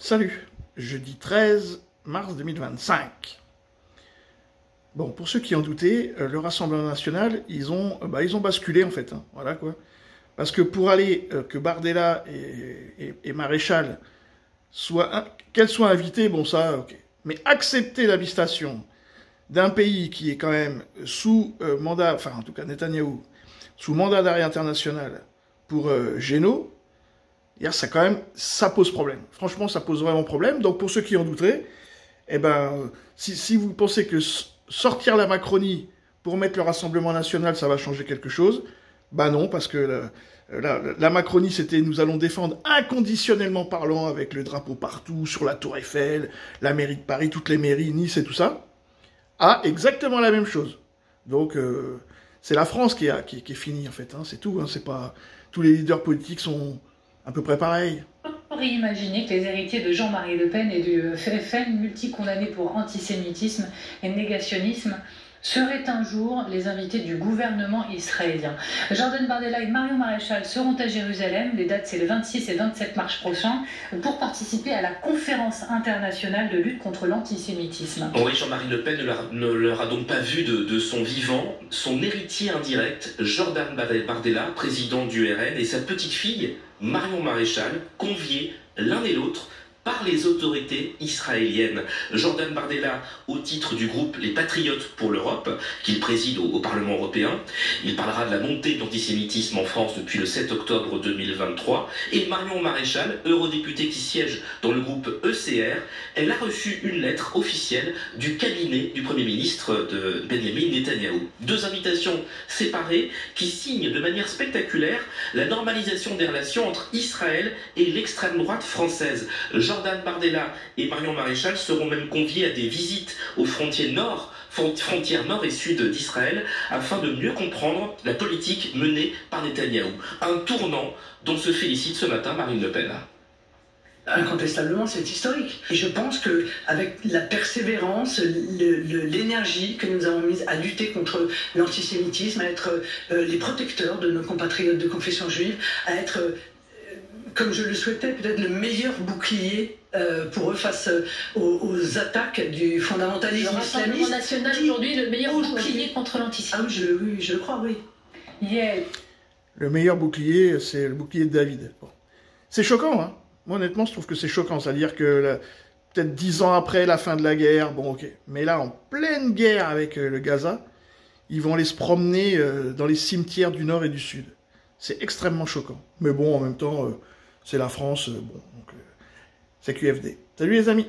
Salut, jeudi 13 mars 2025. Bon, pour ceux qui en doutaient, le Rassemblement National, ils ont basculé en fait, hein, voilà quoi. Parce que pour aller, que Bardella et Maréchal, qu'elles soient invitées, bon ça, ok. Mais accepter l'invitation d'un pays qui est quand même sous mandat, enfin en tout cas Netanyahou, sous mandat d'arrêt international pour géno, ça quand même, ça pose problème. Franchement, ça pose vraiment problème. Donc pour ceux qui en douteraient, eh ben, si vous pensez que sortir la Macronie pour mettre le Rassemblement National, ça va changer quelque chose, bah non, parce que la Macronie, c'était nous allons défendre inconditionnellement parlant avec le drapeau partout, sur la Tour Eiffel, la mairie de Paris, toutes les mairies, Nice et tout ça. Ah, exactement la même chose. Donc, c'est la France qui est finie, en fait. Hein, c'est tout. Hein, c'est pas... Tous les leaders politiques sont à peu près pareils. On pourrait imaginer que les héritiers de Jean-Marie Le Pen et du FN, multicondamnés pour antisémitisme et négationnisme, seraient un jour les invités du gouvernement israélien. Jordan Bardella et Marion Maréchal seront à Jérusalem, les dates c'est le 26 et 27 mars prochain, pour participer à la conférence internationale de lutte contre l'antisémitisme. Oui, Jean-Marie Le Pen ne leur a donc pas vu de son vivant. Son héritier indirect, Jordan Bardella, président du RN, et sa petite-fille, Marion Maréchal, conviés l'un et l'autre par les autorités israéliennes. Jordan Bardella, au titre du groupe Les Patriotes pour l'Europe, qu'il préside au Parlement européen. Il parlera de la montée de l'antisémitisme en France depuis le 7 octobre 2023. Et Marion Maréchal, eurodéputée qui siège dans le groupe ECR, elle a reçu une lettre officielle du cabinet du Premier ministre de Benjamin Netanyahou. Deux invitations séparées qui signent de manière spectaculaire la normalisation des relations entre Israël et l'extrême droite française. Jordan Bardella et Marion Maréchal seront même conviés à des visites aux frontières nord et sud d'Israël afin de mieux comprendre la politique menée par Netanyahou. Un tournant dont se félicite ce matin Marine Le Pen. Incontestablement, c'est historique. Et je pense qu'avec la persévérance, l'énergie que nous avons mise à lutter contre l'antisémitisme, à être les protecteurs de nos compatriotes de confession juive, à être, comme je le souhaitais, peut-être le meilleur bouclier pour eux face aux attaques du fondamentalisme islamiste. Le Rassemblement National aujourd'hui, le meilleur bouclier contre l'antisémitisme. Ah oui, je le crois, oui. Yeah. Le meilleur bouclier, c'est le bouclier de David. Bon. C'est choquant, hein. Moi, honnêtement, je trouve que c'est choquant. C'est-à-dire que peut-être 10 ans après la fin de la guerre, bon, ok. Mais là, en pleine guerre avec le Gaza, ils vont aller se promener dans les cimetières du Nord et du Sud. C'est extrêmement choquant. Mais bon, en même temps, c'est la France, bon, donc c'est QFD. Salut les amis!